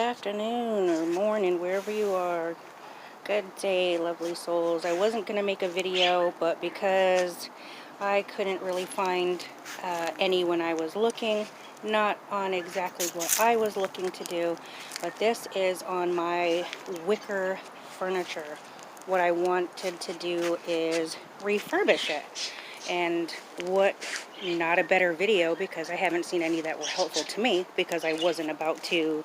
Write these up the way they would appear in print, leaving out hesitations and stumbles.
afternoon or morning, wherever you are. Good day, lovely souls. I wasn't going to make a video, but because I couldn't really find any when I was looking, not on exactly what I was looking to do, but this is on my wicker furniture. What I wanted to do is refurbish it. And what, not a better video, because I haven't seen any that were helpful to me, because I wasn't about to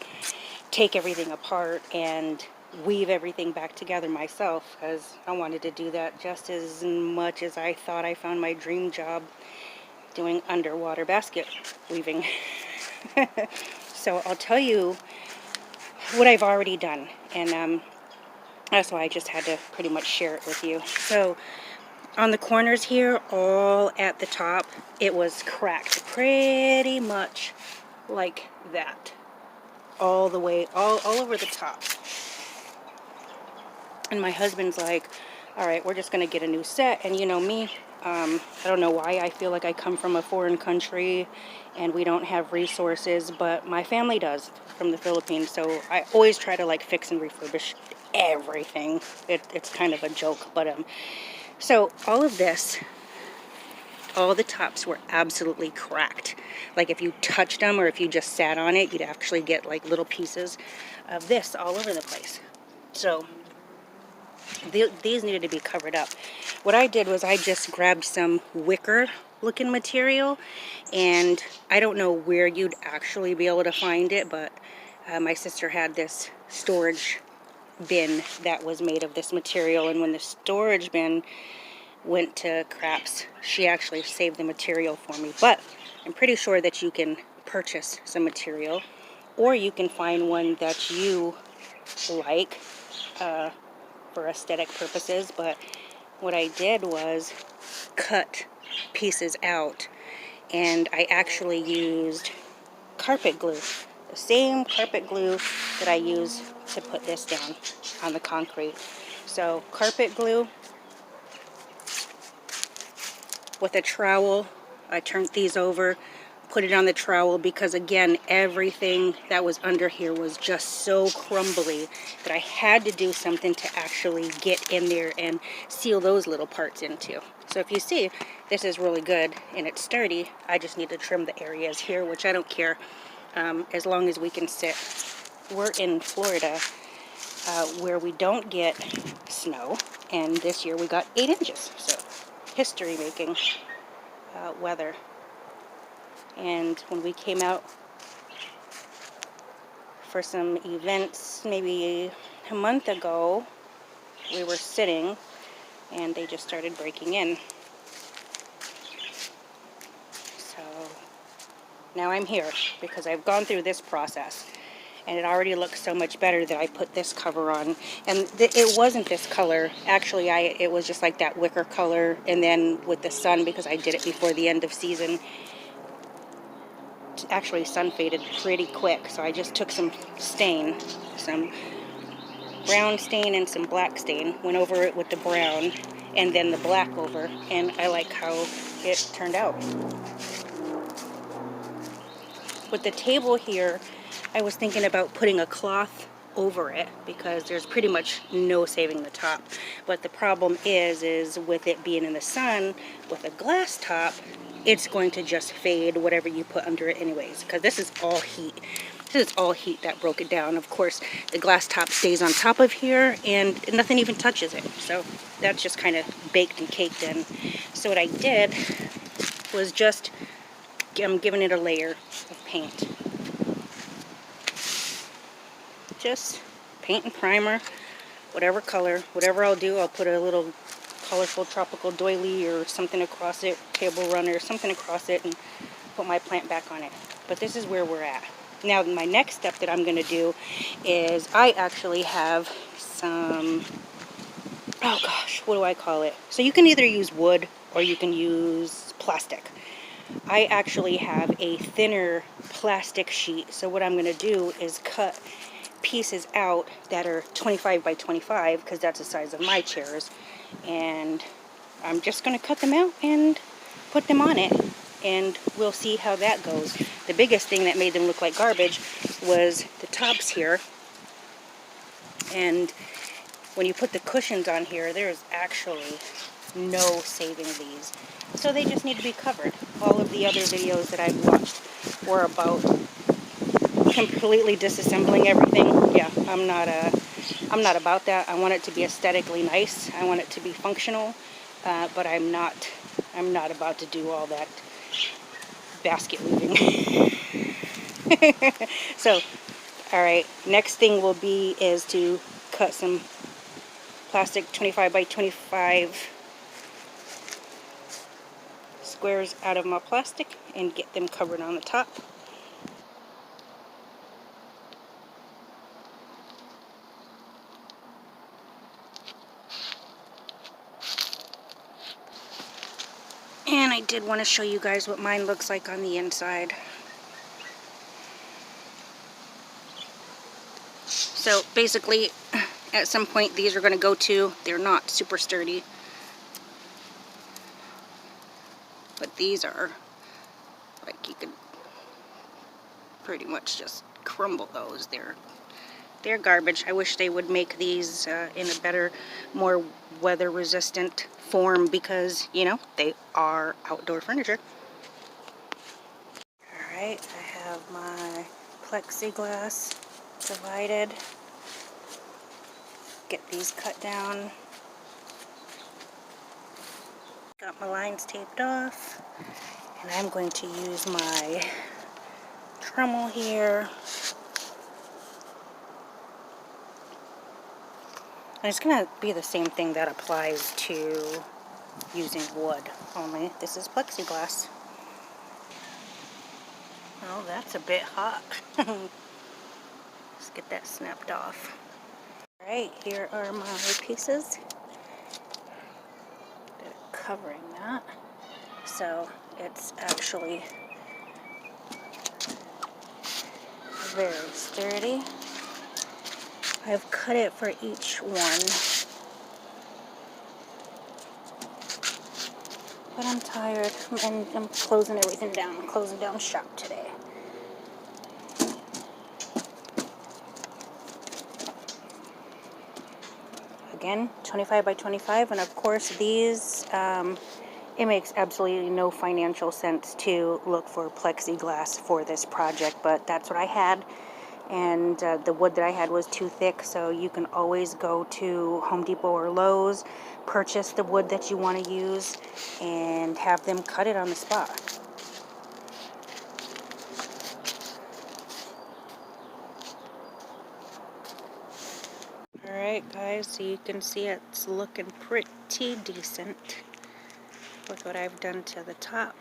take everything apart and weave everything back together myself, because I wanted to do that just as much as I thought I found my dream job doing underwater basket weaving. So I'll tell you what I've already done, and that's why I just had to pretty much share it with you. So on the corners here, all at the top, it was cracked pretty much like that. All the way, all over the top. And my husband's like, all right, we're just going to get a new set. And you know me, I don't know why I feel like I come from a foreign country and we don't have resources, but my family does, from the Philippines. So I always try to like fix and refurbish everything. It's kind of a joke, but so all of this, all the tops were absolutely cracked. Like if you touched them or if you just sat on it, you'd actually get like little pieces of this all over the place. So these needed to be covered up. What I did was I just grabbed some wicker looking material, and I don't know where you'd actually be able to find it, but my sister had this storage bin that was made of this material, and when the storage bin went to craps, she actually saved the material for me. But I'm pretty sure that you can purchase some material, or you can find one that you like for aesthetic purposes. But what I did was cut pieces out, and I actually used carpet glue, the same carpet glue that I use to put this down on the concrete. So carpet glue with a trowel. I turned these over, put it on the trowel, because again, everything that was under here was just so crumbly that I had to do something to actually get in there and seal those little parts into. So if you see, this is really good and it's sturdy. I just need to trim the areas here, which I don't care, as long as we can sit. We're in Florida, where we don't get snow, and this year we got 8 inches. So history making weather. And when we came out for some events maybe a month ago, we were sitting and they just started breaking in. So now I'm here because I've gone through this process, and it already looks so much better that I put this cover on. And it wasn't this color. Actually, it was just like that wicker color, and then with the sun, because I did it before the end of season, actually sun faded pretty quick. So I just took some stain, some brown stain and some black stain, went over it with the brown and then the black over, and I like how it turned out. With the table here, I was thinking about putting a cloth over it because there's pretty much no saving the top. But the problem is with it being in the sun with a glass top, it's going to just fade whatever you put under it anyways, because this is all heat. This is all heat that broke it down. Of course, the glass top stays on top of here and nothing even touches it. So that's just kind of baked and caked in. So what I did was just, I'm giving it a layer of paint. Just paint and primer, whatever color, whatever I'll do. I'll put a little colorful tropical doily or something across it, table runner, something across it, and put my plant back on it. But this is where we're at. Now my next step that I'm going to do is I actually have some, oh gosh, what do I call it? So you can either use wood or you can use plastic. I actually have a thinner plastic sheet. So what I'm going to do is cut pieces out that are 25 by 25, because that's the size of my chairs, and I'm just going to cut them out and put them on it, and we'll see how that goes. The biggest thing that made them look like garbage was the tops here. And when you put the cushions on here, there's actually no saving these. So they just need to be covered. All of the other videos that I've watched were about completely disassembling everything. Yeah, I'm not about that. I want it to be aesthetically nice. I want it to be functional, but I'm not about to do all that basket weaving. So, all right, next thing will be is to cut some plastic 25 by 25 squares out of my plastic and get them covered on the top. And I did want to show you guys what mine looks like on the inside. So basically, at some point these are going to go to, they're not super sturdy, but these are, like, you could pretty much just crumble those. They're garbage. I wish they would make these in a better, more weather resistant form, because, you know, they are outdoor furniture. Alright, I have my plexiglass divided. Get these cut down. Got my lines taped off. And I'm going to use my Dremel here. And it's going to be the same thing that applies to using wood, only this is plexiglass. Oh, that's a bit hot. Let's get that snapped off. Alright, here are my pieces. They're covering that. So it's actually very sturdy. I've cut it for each one. But I'm tired and I'm closing everything down. I'm closing down shop today. Again, 25 by 25, and of course these, it makes absolutely no financial sense to look for plexiglass for this project, but that's what I had. And the wood that I had was too thick, so you can always go to Home Depot or Lowe's, purchase the wood that you want to use, and have them cut it on the spot. Alright guys, so you can see it's looking pretty decent. Look what I've done to the top.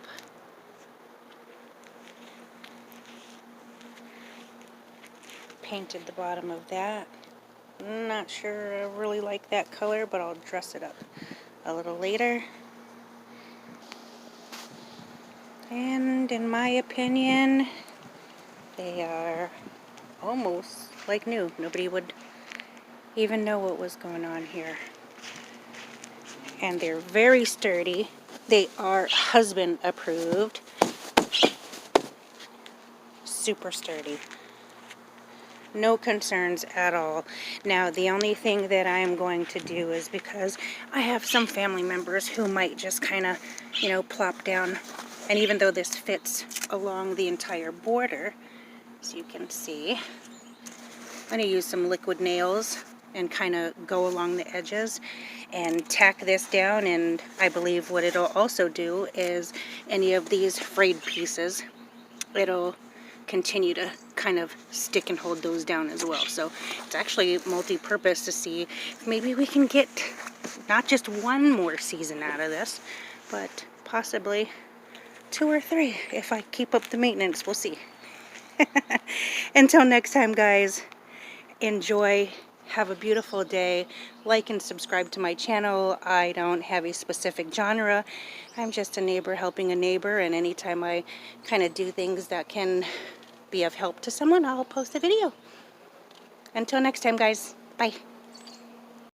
Painted the bottom of that. Not sure I really like that color, but I'll dress it up a little later. And in my opinion, they are almost like new. Nobody would even know what was going on here. And they're very sturdy. They are husband approved. Super sturdy. No concerns at all. Now, the only thing that I'm going to do is, because I have some family members who might just kind of, you know, plop down. And even though this fits along the entire border, as you can see, I'm going to use some liquid nails and kind of go along the edges and tack this down. And I believe what it'll also do is any of these frayed pieces, it'll continue to kind of stick and hold those down as well. So it's actually multi-purpose to see if maybe we can get not just one more season out of this, but possibly 2 or 3 if I keep up the maintenance. We'll see. Until next time, guys, enjoy. Have a beautiful day. Like and subscribe to my channel. I don't have a specific genre. I'm just a neighbor helping a neighbor, and anytime I kind of do things that can be of help to someone, I'll post a video. Until next time, guys. Bye.